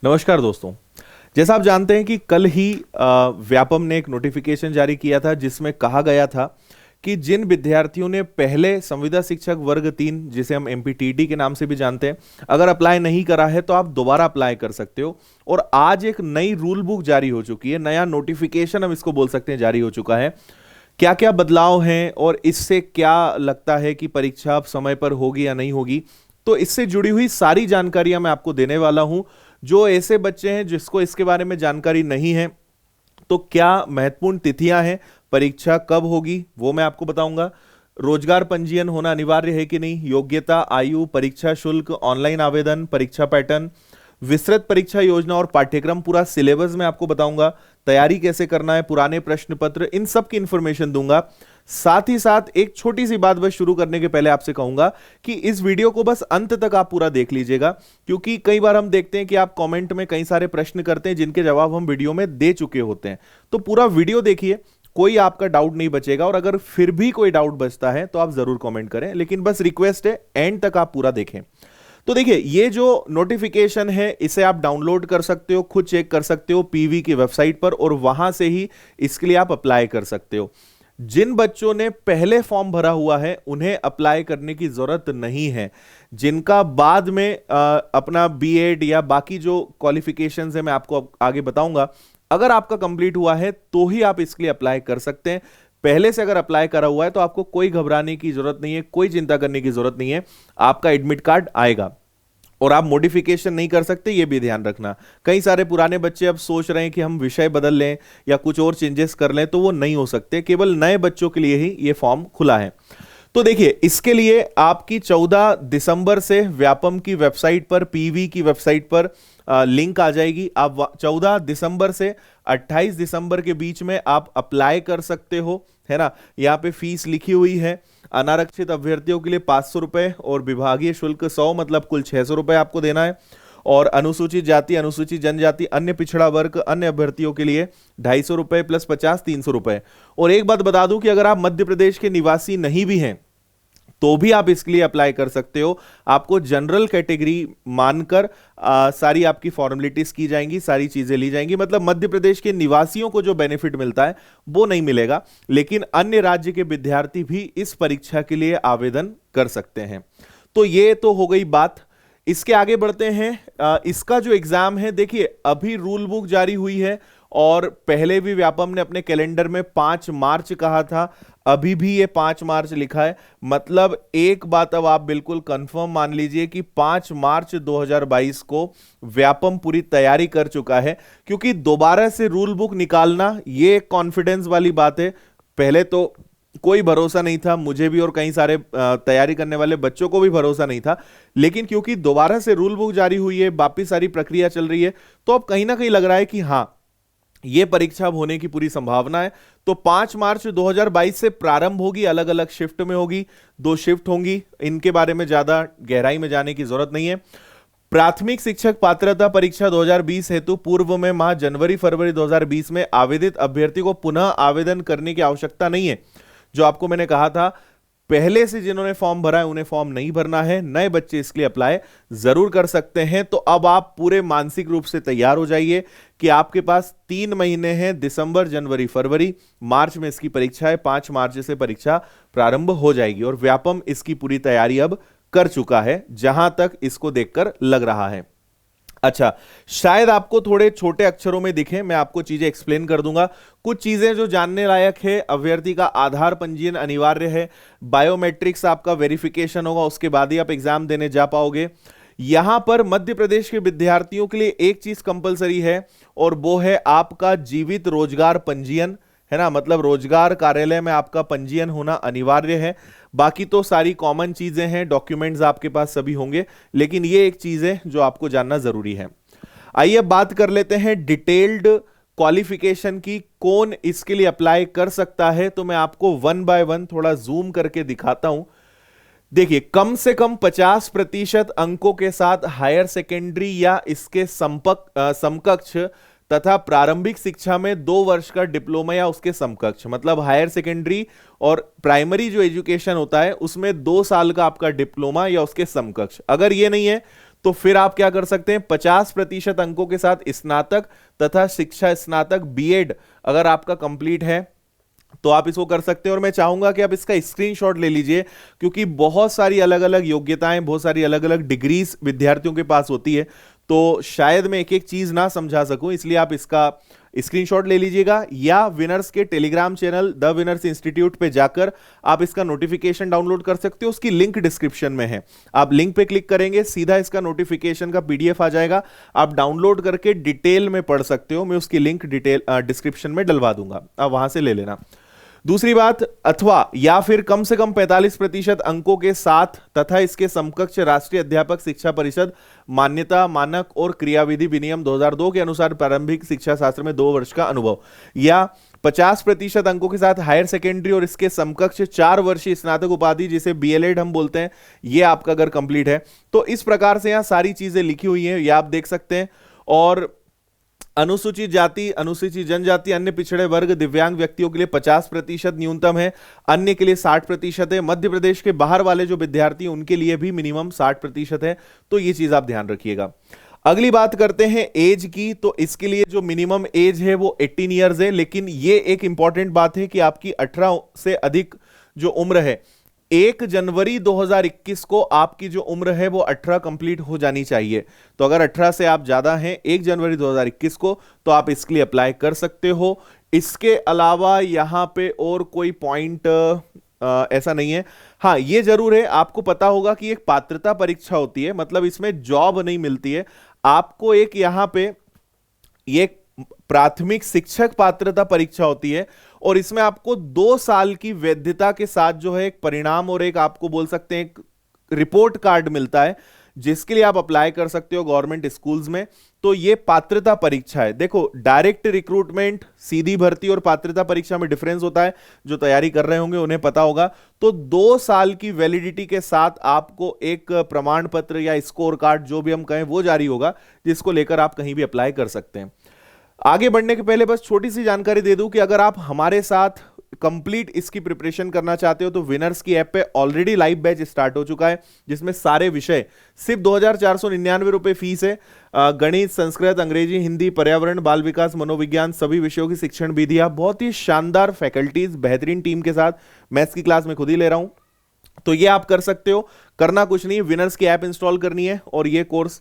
नमस्कार दोस्तों। जैसा आप जानते हैं कि कल ही व्यापम ने एक नोटिफिकेशन जारी किया था जिसमें कहा गया था कि जिन विद्यार्थियों ने पहले संविदा शिक्षक वर्ग 3 जिसे हम एमपीटीटी के नाम से भी जानते हैं, अगर अप्लाई नहीं करा है तो आप दोबारा अप्लाई कर सकते हो। और आज एक नई रूल बुक जारी हो चुकी है, नया नोटिफिकेशन हम इसको बोल सकते हैं जारी हो चुका है। क्या क्या बदलाव हैं और इससे क्या लगता है कि परीक्षा अब समय पर होगी या नहीं होगी, तो इससे जुड़ी हुई सारी जानकारियां मैं आपको देने वाला हूं। जो ऐसे बच्चे हैं जिसको इसके बारे में जानकारी नहीं है, तो क्या महत्वपूर्ण तिथियां हैं, परीक्षा कब होगी वो मैं आपको बताऊंगा। रोजगार पंजीयन होना अनिवार्य है कि नहीं, योग्यता, आयु, परीक्षा शुल्क, ऑनलाइन आवेदन, परीक्षा पैटर्न, विस्तृत परीक्षा योजना और पाठ्यक्रम, पूरा सिलेबस मैं आपको बताऊंगा। तैयारी कैसे करना है, पुराने प्रश्न पत्र, इन सब की इंफॉर्मेशन दूंगा। साथ ही साथ एक छोटी सी बात बस शुरू करने के पहले आपसे कहूंगा कि इस वीडियो को बस अंत तक आप पूरा देख लीजिएगा, क्योंकि कई बार हम देखते हैं कि आप कमेंट में कई सारे प्रश्न करते हैं जिनके जवाब हम वीडियो में दे चुके होते हैं। तो पूरा वीडियो देखिए, कोई आपका डाउट नहीं बचेगा। और अगर फिर भी कोई डाउट बचता है तो आप जरूर कमेंट करें, लेकिन बस रिक्वेस्ट है एंड तक आप पूरा देखें। तो देखिए, ये जो नोटिफिकेशन है इसे आप डाउनलोड कर सकते हो, खुद चेक कर सकते हो पीवी की वेबसाइट पर, और वहां से ही इसके लिए आप अप्लाई कर सकते हो। जिन बच्चों ने पहले फॉर्म भरा हुआ है उन्हें अप्लाई करने की जरूरत नहीं है। जिनका बाद में अपना बीएड या बाकी जो क्वालिफिकेशंस है मैं आपको आगे बताऊंगा, अगर आपका कंप्लीट हुआ है तो ही आप इसके लिए अप्लाई कर सकते हैं। पहले से अगर अप्लाई करा हुआ है तो आपको कोई घबराने की जरूरत नहीं है, कोई चिंता करने की जरूरत नहीं है। आपका एडमिट कार्ड आएगा और आप मॉडिफिकेशन नहीं कर सकते, ये भी ध्यान रखना। कई सारे पुराने बच्चे अब सोच रहे हैं कि हम विषय बदल लें या कुछ और चेंजेस कर लें, तो वो नहीं हो सकते। केवल नए बच्चों के लिए ही ये फॉर्म खुला है। तो देखिए, इसके लिए आपकी 14 दिसंबर से व्यापम की वेबसाइट पर, पीवी की वेबसाइट पर लिंक आ जाएगी। आप 14 दिसंबर से 28 दिसंबर के बीच में आप अप्लाई कर सकते हो, है ना। यहाँ पे फीस लिखी हुई है। अनारक्षित अभ्यर्थियों के लिए 500 रुपए और विभागीय शुल्क 100, मतलब कुल 600 रुपए आपको देना है। और अनुसूचित जाति, अनुसूचित जनजाति, अन्य पिछड़ा वर्ग, अन्य अभ्यर्थियों के लिए 250 रुपए प्लस 50, 300 रुपए। और एक बात बता दूं कि अगर आप मध्य प्रदेश के निवासी नहीं भी हैं तो भी आप इसके लिए अप्लाई कर सकते हो। आपको जनरल कैटेगरी मानकर सारी आपकी फॉर्मेलिटीज की जाएंगी, सारी चीजें ली जाएंगी। मतलब मध्य प्रदेश के निवासियों को जो बेनिफिट मिलता है वो नहीं मिलेगा, लेकिन अन्य राज्य के विद्यार्थी भी इस परीक्षा के लिए आवेदन कर सकते हैं। तो ये तो हो गई बात। इसके आगे बढ़ते हैं। इसका जो एग्जाम है, देखिए अभी रूल बुक जारी हुई है और पहले भी व्यापम ने अपने कैलेंडर में 5 मार्च कहा था, अभी भी ये 5 मार्च लिखा है। मतलब एक बात अब आप बिल्कुल कंफर्म मान लीजिए कि 5 मार्च 2022 को व्यापम पूरी तैयारी कर चुका है, क्योंकि दोबारा से रूल बुक निकालना ये कॉन्फिडेंस वाली बात है। पहले तो कोई भरोसा नहीं था, मुझे भी और कई सारे तैयारी करने वाले बच्चों को भी भरोसा नहीं था, लेकिन क्योंकि दोबारा से रूल बुक जारी हुई है, वापिस सारी प्रक्रिया चल रही है, तो अब कहीं ना कहीं लग रहा है कि हाँ, ये परीक्षा अब होने की पूरी संभावना है। तो 5 मार्च 2022 से प्रारंभ होगी, अलग अलग शिफ्ट में होगी, 2 शिफ्ट होंगी। इनके बारे में ज्यादा गहराई में जाने की जरूरत नहीं है। प्राथमिक शिक्षक पात्रता परीक्षा 2020 हेतु पूर्व में माह जनवरी फरवरी 2020 में आवेदित अभ्यर्थी को पुनः आवेदन करने की आवश्यकता नहीं है। जो आपको मैंने कहा था, पहले से जिन्होंने फॉर्म भरा है उन्हें फॉर्म नहीं भरना है, नए बच्चे इसके लिए अप्लाई जरूर कर सकते हैं। तो अब आप पूरे मानसिक रूप से तैयार हो जाइए कि आपके पास 3 महीने हैं, दिसंबर, जनवरी, फरवरी, मार्च में इसकी परीक्षा है। 5 मार्च से परीक्षा प्रारंभ हो जाएगी और व्यापम इसकी पूरी तैयारी अब कर चुका है, जहां तक इसको देखकर लग रहा है। अच्छा, शायद आपको थोड़े छोटे अक्षरों में दिखे, मैं आपको चीजें एक्सप्लेन कर दूंगा। कुछ चीजें जो जानने लायक है, अभ्यर्थी का आधार पंजीयन अनिवार्य है, बायोमेट्रिक्स आपका वेरिफिकेशन होगा, उसके बाद ही आप एग्जाम देने जा पाओगे। यहां पर मध्य प्रदेश के विद्यार्थियों के लिए एक चीज कंपलसरी है और वो है आपका जीवित रोजगार पंजीयन, है ना। मतलब रोजगार कार्यालय में आपका पंजीयन होना अनिवार्य है। बाकी तो सारी कॉमन चीजें हैं, डॉक्यूमेंट्स आपके पास सभी होंगे, लेकिन ये एक चीज है जो आपको जानना जरूरी है। आइए अब बात कर लेते हैं डिटेल्ड क्वालिफिकेशन की, कौन इसके लिए अप्लाई कर सकता है। तो मैं आपको 1 बाय 1 थोड़ा जूम करके दिखाता हूं। देखिए, कम से कम 50% अंकों के साथ हायर सेकेंडरी या इसके समकक्ष तथा प्रारंभिक शिक्षा में 2 वर्ष का डिप्लोमा या उसके समकक्ष, मतलब हायर सेकेंडरी और प्राइमरी जो एजुकेशन होता है उसमें 2 साल का आपका डिप्लोमा या उसके समकक्ष। अगर ये नहीं है तो फिर आप क्या कर सकते हैं, 50% अंकों के साथ स्नातक तथा शिक्षा स्नातक बीएड अगर आपका कंप्लीट है तो आप इसको कर सकते हैं। और मैं चाहूंगा कि आप इसका स्क्रीनशॉट ले लीजिए, क्योंकि बहुत सारी अलग अलग योग्यताएं, बहुत सारी अलग अलग डिग्रीज विद्यार्थियों के पास होती है, तो शायद मैं एक एक चीज ना समझा सकूं, इसलिए आप इसका स्क्रीनशॉट ले लीजिएगा, या विनर्स के Telegram channel the winners institute पे जाकर आप इसका नोटिफिकेशन डाउनलोड कर सकते हो। उसकी लिंक डिस्क्रिप्शन में है, आप लिंक पे क्लिक करेंगे, सीधा इसका नोटिफिकेशन का पीडीएफ आ जाएगा, आप डाउनलोड करके डिटेल में पढ़ सकते हो। मैं उसकी लिंक डिटेल डिस्क्रिप्शन में डलवा दूंगा, आप वहां से ले लेना। दूसरी बात, अथवा या फिर कम से कम 45% अंकों के साथ तथा इसके समकक्ष राष्ट्रीय अध्यापक शिक्षा परिषद मान्यता मानक और क्रियाविधि विनियम 2002 के अनुसार प्रारंभिक शिक्षा शास्त्र में 2 वर्ष का अनुभव, या 50% अंकों के साथ हायर सेकेंडरी और इसके समकक्ष 4 वर्षीय स्नातक उपाधि जिसे बीएलएड हम बोलते हैं, ये आपका अगर कंप्लीट है तो इस प्रकार से यहां सारी चीजें लिखी हुई हैं, ये आप देख सकते हैं। और अनुसूचित जाति, अनुसूचित जनजाति, अन्य पिछड़े वर्ग, दिव्यांग व्यक्तियों के लिए 50% न्यूनतम है, अन्य के लिए 60% है, मध्य प्रदेश के बाहर वाले जो विद्यार्थी हैं उनके लिए भी मिनिमम 60% है, तो ये चीज आप ध्यान रखिएगा। अगली बात करते हैं एज की, तो इसके लिए जो मिनिमम एज है वो 18 ईयर्स है, लेकिन ये एक इंपॉर्टेंट बात है कि आपकी 18 से अधिक जो उम्र है, 1 जनवरी 2021 को आपकी जो उम्र है वो 18 कंप्लीट हो जानी चाहिए। तो अगर 18 से आप ज्यादा हैं 1 जनवरी 2021 को, तो आप इसके लिए अप्लाई कर सकते हो। इसके अलावा यहां पे और कोई पॉइंट ऐसा नहीं है। हाँ, ये जरूर है, आपको पता होगा कि एक पात्रता परीक्षा होती है, मतलब इसमें जॉब नहीं मिलती है आपको, एक यहां पे ये प्राथमिक शिक्षक पात्रता परीक्षा होती है, और इसमें आपको 2 साल की वैधता के साथ जो है एक परिणाम और एक आपको बोल सकते हैं एक रिपोर्ट कार्ड मिलता है, जिसके लिए आप अप्लाई कर सकते हो गवर्नमेंट स्कूल्स में। तो ये पात्रता परीक्षा है। देखो, डायरेक्ट रिक्रूटमेंट, सीधी भर्ती और पात्रता परीक्षा में डिफरेंस होता है, जो तैयारी कर रहे होंगे उन्हें पता होगा। तो 2 साल की वैलिडिटी के साथ आपको एक प्रमाण पत्र या स्कोर कार्ड जो भी हम कहें वो जारी होगा, जिसको लेकर आप कहीं भी अप्लाई कर सकते हैं। आगे बढ़ने के पहले बस छोटी सी जानकारी दे दूं कि अगर आप हमारे साथ कंप्लीट इसकी प्रिपरेशन करना चाहते हो तो विनर्स की ऐप पे ऑलरेडी लाइव बैच स्टार्ट हो चुका है, जिसमें सारे विषय सिर्फ 2499 रुपए फीस है। गणित, संस्कृत, अंग्रेजी, हिंदी, पर्यावरण, बाल विकास, मनोविज्ञान, सभी विषयों की शिक्षण विधियां, बहुत ही शानदार फैकल्टीज, बेहतरीन टीम के साथ। मैथ्स की क्लास में खुद ही ले रहा हूं, तो ये आप कर सकते हो। करना कुछ नहीं, विनर्स की ऐप इंस्टॉल करनी है और ये कोर्स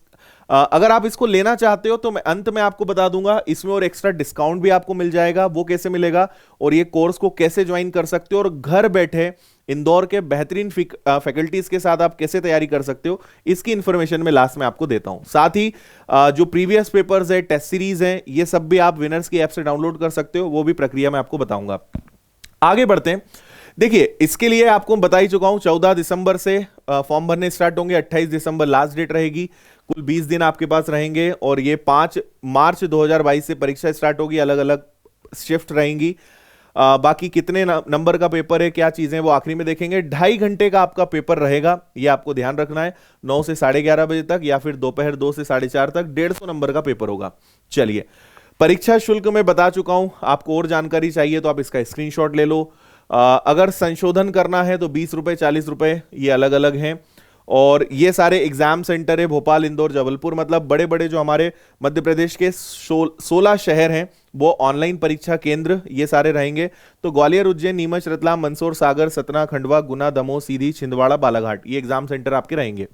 अगर आप इसको लेना चाहते हो तो मैं अंत में आपको बता दूंगा, इसमें और एक्स्ट्रा डिस्काउंट भी आपको मिल जाएगा। वो कैसे मिलेगा और ये कोर्स को कैसे ज्वाइन कर सकते हो और घर बैठे इंदौर के बेहतरीन फैकल्टीज के साथ आप कैसे तैयारी कर सकते हो, इसकी इंफॉर्मेशन मैं लास्ट में आपको देता हूं। साथ ही जो प्रीवियस पेपर्स है, टेस्ट सीरीज है, ये सब भी आप विनर्स की ऐप से डाउनलोड कर सकते हो, वो भी प्रक्रिया मैं आपको बताऊंगा। आगे बढ़ते हैं। देखिए, इसके लिए आपको बता ही चुका हूं, 14 दिसंबर से फॉर्म भरने स्टार्ट होंगे, 28 दिसंबर लास्ट डेट रहेगी। कुल 20 दिन आपके पास रहेंगे और ये 5 मार्च 2022 से परीक्षा स्टार्ट होगी। अलग अलग शिफ्ट रहेंगी। बाकी कितने नंबर का पेपर है, क्या चीजें, वो आखिरी में देखेंगे। 2.5 घंटे का आपका पेपर रहेगा, ये आपको ध्यान रखना है। 9 से 11:30 बजे तक या फिर दोपहर 2 से 4:30 तक 150 नंबर का पेपर होगा। चलिए, परीक्षा शुल्क में बता चुका हूं, आपको और जानकारी चाहिए तो आप इसका स्क्रीनशॉट ले लो। अगर संशोधन करना है तो 20 रुपए, 40 रुपए, ये अलग अलग हैं। और ये सारे एग्जाम सेंटर है भोपाल, इंदौर, जबलपुर, मतलब बड़े बड़े जो हमारे मध्य प्रदेश के 16 शहर हैं वो ऑनलाइन परीक्षा केंद्र ये सारे रहेंगे। तो ग्वालियर, उज्जैन, नीमच, रतलाम, मंदसौर, सागर, सतना, खंडवा, गुना, दमोह, सीधी, छिंदवाड़ा, बालाघाट, ये एग्जाम सेंटर आपके रहेंगे।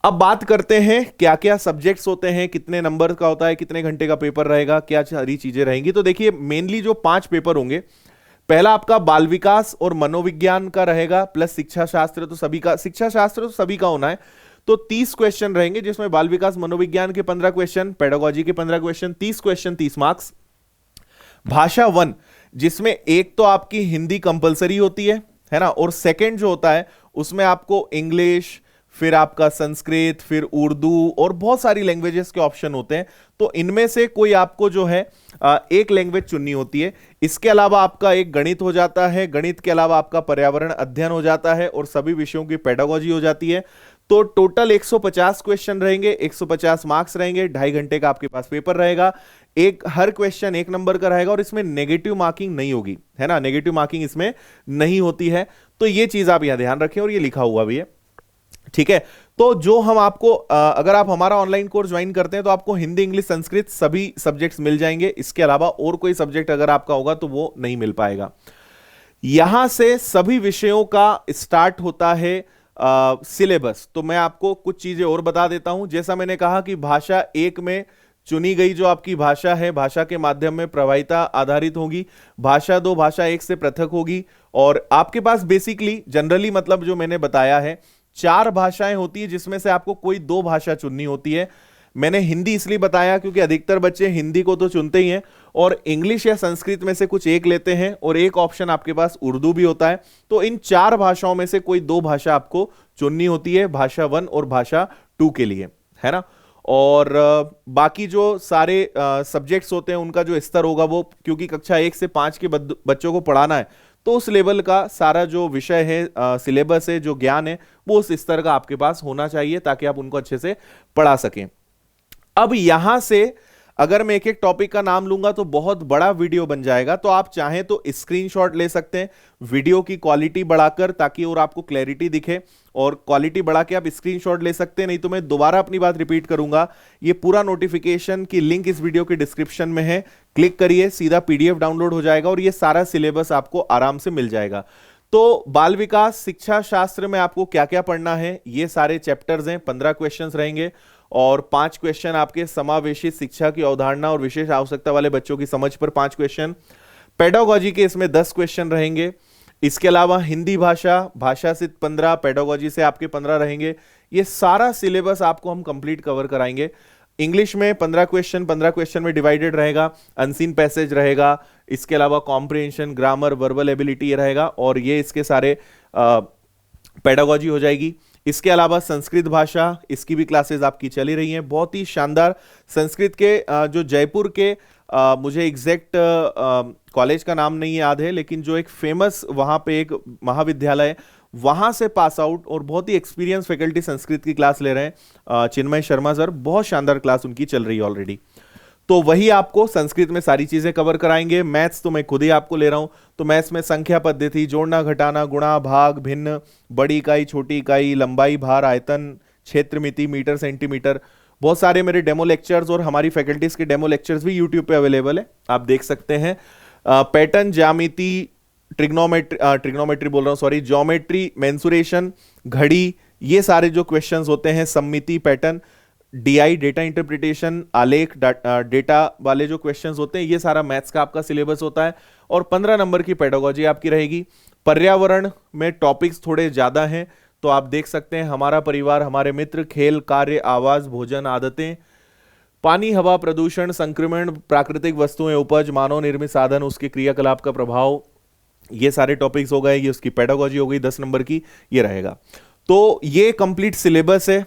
अब बात करते हैं क्या क्या सब्जेक्ट्स होते हैं, कितने नंबर का होता है, कितने घंटे का पेपर रहेगा, क्या सारी चीजें रहेंगी। तो देखिए, मेनली जो 5 पेपर होंगे, पहला आपका बाल विकास और मनोविज्ञान का रहेगा, प्लस शिक्षा शास्त्र तो सभी का, शिक्षा शास्त्र तो सभी का होना है। तो 30 क्वेश्चन रहेंगे, जिसमें बाल विकास मनोविज्ञान के 15 क्वेश्चन, पेडागोजी के 15 क्वेश्चन, 30 क्वेश्चन, 30 मार्क्स। भाषा 1, जिसमें एक तो आपकी हिंदी कंपलसरी होती है ना, और सेकंड जो होता है उसमें आपको इंग्लिश, फिर आपका संस्कृत, फिर उर्दू और बहुत सारी लैंग्वेजेस के ऑप्शन होते हैं। तो इनमें से कोई आपको जो है एक लैंग्वेज चुननी होती है। इसके अलावा आपका एक गणित हो जाता है, गणित के अलावा आपका पर्यावरण अध्ययन हो जाता है और सभी विषयों की पेडागोजी हो जाती है। तो टोटल 150 क्वेश्चन रहेंगे, 150 मार्क्स रहेंगे, 2.5 घंटे का आपके पास पेपर रहेगा। हर क्वेश्चन 1 नंबर का रहेगा और इसमें नेगेटिव मार्किंग नहीं होगी, है ना, नेगेटिव मार्किंग इसमें नहीं होती है। तो ये चीज आप यहां ध्यान रखें और ये लिखा हुआ भी है, ठीक है। तो जो हम आपको अगर आप हमारा ऑनलाइन कोर्स ज्वाइन करते हैं तो आपको हिंदी, इंग्लिश, संस्कृत सभी सब्जेक्ट्स मिल जाएंगे। इसके अलावा और कोई सब्जेक्ट अगर आपका होगा तो वो नहीं मिल पाएगा। यहां से सभी विषयों का स्टार्ट होता है सिलेबस। तो मैं आपको कुछ चीजें और बता देता हूं। जैसा मैंने कहा कि भाषा एक में चुनी गई जो आपकी भाषा है, भाषा के माध्यम में प्रभाविता आधारित होगी। भाषा दो भाषा एक से पृथक होगी। और आपके पास बेसिकली जनरली मतलब जो मैंने बताया है 4 भाषाएं होती है जिसमें से आपको कोई 2 भाषा चुननी होती है। मैंने हिंदी इसलिए बताया क्योंकि अधिकतर बच्चे हिंदी को तो चुनते ही हैं और इंग्लिश या संस्कृत में से कुछ एक लेते हैं और एक ऑप्शन आपके पास उर्दू भी होता है। तो इन 4 भाषाओं में से कोई 2 भाषा आपको चुननी होती है, भाषा 1 और भाषा 2 के लिए, है ना। और बाकी जो सारे सब्जेक्ट्स होते हैं उनका जो स्तर होगा वो, क्योंकि कक्षा 1 से 5 के बच्चों को पढ़ाना है तो उस लेवल का सारा जो विषय है, सिलेबस है, जो ज्ञान है, वो उस स्तर का आपके पास होना चाहिए ताकि आप उनको अच्छे से पढ़ा सकें। अब यहां से अगर मैं एक एक टॉपिक का नाम लूंगा तो बहुत बड़ा वीडियो बन जाएगा। तो आप चाहें तो स्क्रीनशॉट ले सकते हैं वीडियो की क्वालिटी बढ़ाकर, ताकि और आपको क्लैरिटी दिखे, और क्वालिटी बढ़ा के आप स्क्रीनशॉट ले सकते हैं। नहीं तो मैं दोबारा अपनी बात रिपीट करूंगा, ये पूरा नोटिफिकेशन की लिंक इस वीडियो के डिस्क्रिप्शन में है, क्लिक करिए, सीधा पीडीएफ डाउनलोड हो जाएगा और ये सारा सिलेबस आपको आराम से मिल जाएगा। तो बाल विकास शिक्षा शास्त्र में आपको क्या क्या पढ़ना है, ये सारे चैप्टर्स हैं। 15 क्वेश्चंस रहेंगे और 5 क्वेश्चन आपके समावेशी शिक्षा की अवधारणा और विशेष आवश्यकता वाले बच्चों की समझ पर 5 क्वेश्चन। पेडागोजी के इसमें 10 क्वेश्चन रहेंगे। इसके अलावा हिंदी भाषा से 15, पेडागोजी से आपके 15 रहेंगे। ये सारा सिलेबस आपको हम कंप्लीट कवर कराएंगे। इंग्लिश में 15 क्वेश्चन में डिवाइडेड रहेगा, अनसीन पैसेज रहेगा, इसके अलावा कॉम्प्रिहेंशन, ग्रामर, वर्बल एबिलिटी रहेगा, और ये इसके सारे पेडागोजी हो जाएगी। इसके अलावा संस्कृत भाषा, इसकी भी क्लासेस आपकी चली रही हैं, बहुत ही शानदार। संस्कृत के जो जयपुर के मुझे एग्जैक्ट कॉलेज का नाम नहीं याद है, लेकिन जो एक फेमस वहां पे एक महाविद्यालय, वहां से पास आउट और बहुत ही एक्सपीरियंस फैकल्टी संस्कृत की क्लास ले रहे हैं, चिन्मय शर्मा सर, बहुत शानदार क्लास उनकी चल रही है ऑलरेडी। तो वही आपको संस्कृत में सारी चीजें कवर कराएंगे। मैथ्स तो मैं खुद ही आपको ले रहा हूं, तो मैथ्स में संख्या पद्धति, जोड़ना घटाना, गुणा भाग भिन्न, बड़ी इकाई छोटी इकाई, लंबाई भार आयतन, क्षेत्र मिति, मीटर सेंटीमीटर, बहुत सारे मेरे डेमो लेक्चर्स और हमारी फैकल्टीज के डेमो लेक्चर्स भी यूट्यूब पे अवेलेबल है, आप देख सकते हैं। पैटर्न, ज्यामिति, ट्रिग्नोमेट्री बोल रहा हूं सॉरी, ज्योमेट्री, मेंसुरेशन, घड़ी, ये सारे जो क्वेश्चंस होते हैं, सममिति, पैटर्न, डीआई, डेटा इंटरप्रिटेशन, आलेख, डेटा वाले जो क्वेश्चंस होते हैं, ये सारा मैथ्स का आपका सिलेबस होता है। और 15 नंबर की पेडागोजी आपकी रहेगी। पर्यावरण में टॉपिक्स थोड़े ज्यादा हैं, तो आप देख सकते हैं हमारा परिवार, हमारे मित्र, खेल, कार्य, आवास, भोजन, आदतें, पानी, हवा, प्रदूषण, संक्रमण, प्राकृतिक वस्तुएं, उपज, मानव निर्मित साधन, उसके क्रियाकलाप का प्रभाव, ये सारे टॉपिक्स हो गए। ये उसकी पेडागोजी हो गई 10 नंबर की, ये रहेगा। तो ये कंप्लीट सिलेबस है,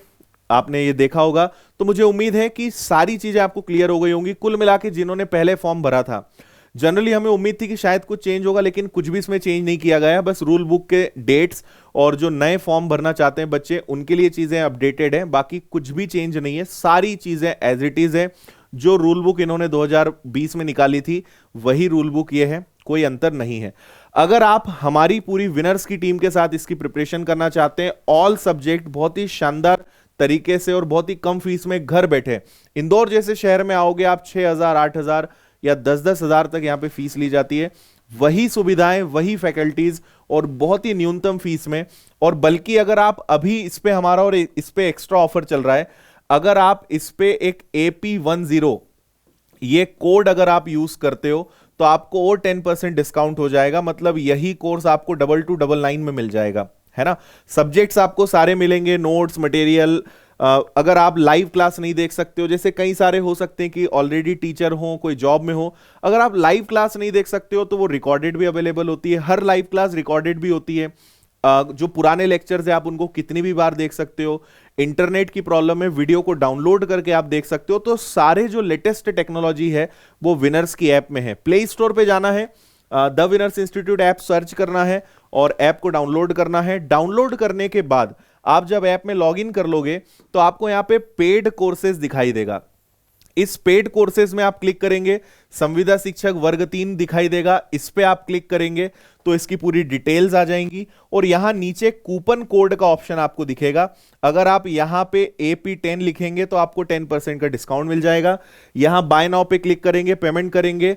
आपने ये देखा होगा। तो मुझे उम्मीद है कि सारी चीजें आपको क्लियर हो गई होंगी। कुल मिला के जिन्होंने पहले फॉर्म भरा था, जनरली हमें उम्मीद थी कि शायद कुछ चेंज होगा, लेकिन कुछ भी इसमें चेंज नहीं किया गया। बस रूल बुक के डेट्स और जो नए फॉर्म भरना चाहते हैं बच्चे, उनके लिए चीजें अपडेटेड हैं, बाकी कुछ भी चेंज नहीं है, सारी चीजें एज इट इज है। जो रूल बुक इन्होंने 2020 में निकाली थी वही रूल बुक ये है, कोई अंतर नहीं है। अगर आप हमारी पूरी विनर्स की टीम के साथ इसकी प्रिपरेशन करना चाहते हैं, ऑल सब्जेक्ट बहुत ही शानदार तरीके से और बहुत ही कम फीस में घर बैठे, इंदौर जैसे शहर में आओगे आप 6,000, 8,000 या 10-10 हजार तक यहां पे फीस ली जाती है। वही सुविधाएं, वही फैकल्टीज और बहुत ही न्यूनतम फीस में। और बल्कि अगर आप अभी इस पे हमारा और इस पे एक्स्ट्रा ऑफर चल रहा है, अगर आप इस पे एक AP10 ये कोड अगर आप यूज करते हो तो आपको और 10% डिस्काउंट हो जाएगा। मतलब यही कोर्स आपको 2299 में मिल जाएगा, है ना। सब्जेक्ट्स आपको सारे मिलेंगे, नोट्स, मटेरियल। अगर आप लाइव क्लास नहीं देख सकते हो, जैसे कई सारे हो सकते हैं कि ऑलरेडी टीचर हो, कोई जॉब में हो, अगर आप लाइव क्लास नहीं देख सकते हो तो वो रिकॉर्डेड भी अवेलेबल होती है। हर लाइव क्लास रिकॉर्डेड भी होती है। जो पुराने लेक्चर्स है आप उनको कितनी भी बार देख सकते हो। इंटरनेट की प्रॉब्लम है, वीडियो को डाउनलोड करके आप देख सकते हो। तो सारे जो लेटेस्ट टेक्नोलॉजी है वो विनर्स की ऐप में है। प्ले स्टोर पे जाना है, the winners institute app search करना है और ऐप को डाउनलोड करना है। डाउनलोड करने के बाद आप जब ऐप में लॉगिन कर लोगे तो आपको यहां पे पेड कोर्सेज दिखाई देगा। इस पेड कोर्सेज में आप क्लिक करेंगे, संविदा शिक्षक वर्ग 3 दिखाई देगा, इस पे आप क्लिक करेंगे तो इसकी पूरी डिटेल्स आ जाएंगी और यहां नीचे कूपन कोड का ऑप्शन आपको दिखेगा। अगर आप यहां पे AP10 लिखेंगे तो आपको 10% का डिस्काउंट मिल जाएगा। यहां बाय नाउ पे क्लिक करेंगे, पेमेंट करेंगे,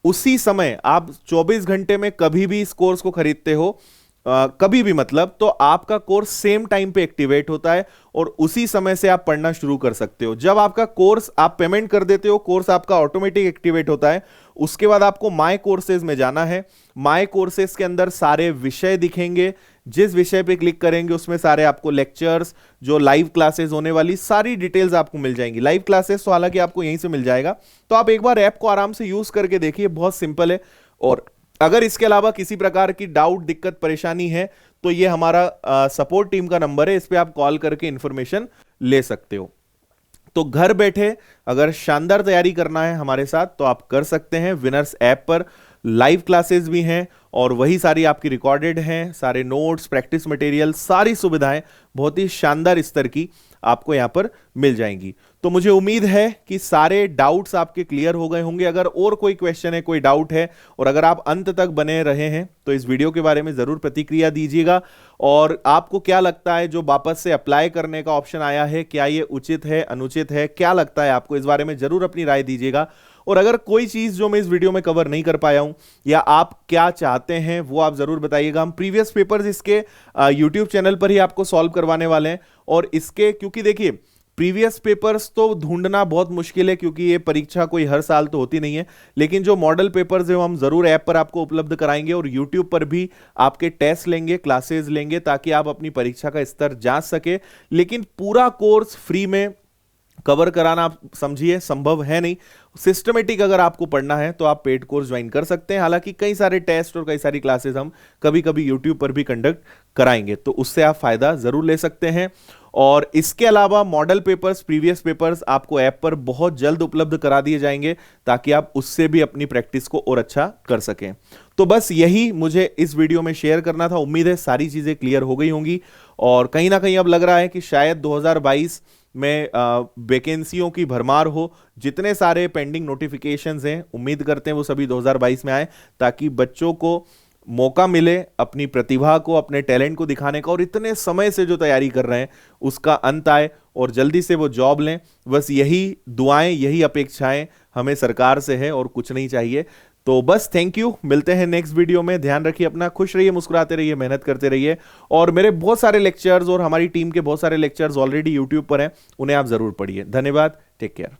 उसी समय आप 24 घंटे में कभी भी इस कोर्स को खरीदते हो, कभी भी मतलब, तो आपका कोर्स सेम टाइम पे एक्टिवेट होता है और उसी समय से आप पढ़ना शुरू कर सकते हो। जब आपका कोर्स आप पेमेंट कर देते हो, कोर्स आपका ऑटोमेटिक एक्टिवेट होता है। उसके बाद आपको माय कोर्सेज में जाना है। माय कोर्सेज के अंदर सारे विषय दिखेंगे, जिस विषय पे क्लिक करेंगे उसमें सारे आपको लेक्चर्स, जो लाइव क्लासेस होने वाली सारी डिटेल्स आपको मिल जाएंगी। लाइव क्लासेस तो हालांकि आपको यहीं से मिल जाएगा, तो आप एक बार ऐप को आराम से यूज करके देखिए, बहुत सिंपल है। और अगर इसके अलावा किसी प्रकार की डाउट, दिक्कत, परेशानी है तो ये हमारा सपोर्ट टीम का नंबर है, इस पे आप कॉल करके इंफॉर्मेशन ले सकते हो। तो घर बैठे अगर शानदार तैयारी करना है हमारे साथ तो आप कर सकते हैं। विनर्स ऐप पर लाइव क्लासेस भी हैं और वही सारी आपकी रिकॉर्डेड हैं, सारे नोट्स, प्रैक्टिस मटेरियल, सारी सुविधाएं बहुत ही शानदार स्तर की आपको यहां पर मिल जाएंगी। तो मुझे उम्मीद है कि सारे डाउट्स आपके क्लियर हो गए होंगे। अगर और कोई क्वेश्चन है, कोई डाउट है और अगर आप अंत तक बने रहे हैं तो इस वीडियो के बारे में जरूर प्रतिक्रिया दीजिएगा। और आपको क्या लगता है जो वापस से अप्लाई करने का ऑप्शन आया है, क्या ये उचित है, अनुचित है, क्या लगता है आपको, इस बारे में जरूर अपनी राय दीजिएगा। और अगर कोई चीज जो मैं इस वीडियो में कवर नहीं कर पाया हूं या आप क्या चाहते हैं वो आप जरूर बताइएगा। हम प्रीवियस पेपर्स इसके यूट्यूब चैनल पर ही आपको सॉल्व करवाने वाले हैं। और इसके, क्योंकि देखिए प्रीवियस पेपर्स तो ढूंढना बहुत मुश्किल है क्योंकि ये परीक्षा कोई हर साल तो होती नहीं है, लेकिन जो मॉडल पेपर्स है वो हम जरूर ऐप पर आपको उपलब्ध कराएंगे और यूट्यूब पर भी आपके टेस्ट लेंगे, क्लासेस लेंगे, ताकि आप अपनी परीक्षा का स्तर जांच सके। लेकिन पूरा कोर्स फ्री में कवर कराना आप समझिए संभव है नहीं। सिस्टमेटिक अगर आपको पढ़ना है तो आप पेड कोर्स ज्वाइन कर सकते हैं। हालांकि कई सारे टेस्ट और कई सारी क्लासेस हम कभी कभी यूट्यूब पर भी कंडक्ट कराएंगे, तो उससे आप फायदा जरूर ले सकते हैं। और इसके अलावा मॉडल पेपर्स, प्रीवियस पेपर्स आपको ऐप पर बहुत जल्द उपलब्ध करा दिए जाएंगे ताकि आप उससे भी अपनी प्रैक्टिस को और अच्छा कर सकें। तो बस यही मुझे इस वीडियो में शेयर करना था। उम्मीद है सारी चीजें क्लियर हो गई होंगी और कहीं ना कहीं अब लग रहा है कि शायद 2022 में वैकेंसियों की भरमार हो। जितने सारे पेंडिंग नोटिफिकेशंस हैं उम्मीद करते हैं वो सभी 2022 में आए ताकि बच्चों को मौका मिले अपनी प्रतिभा को, अपने टैलेंट को दिखाने का, और इतने समय से जो तैयारी कर रहे हैं उसका अंत आए और जल्दी से वो जॉब लें। बस यही दुआएं, यही अपेक्षाएं हमें सरकार से है और कुछ नहीं चाहिए। तो बस थैंक यू, मिलते हैं नेक्स्ट वीडियो में। ध्यान रखिए अपना, खुश रहिए, मुस्कुराते रहिए, मेहनत करते रहिए। और मेरे बहुत सारे लेक्चर्स और हमारी टीम के बहुत सारे लेक्चर्स ऑलरेडी यूट्यूब पर हैं, उन्हें आप जरूर पढ़िए। धन्यवाद, टेक केयर।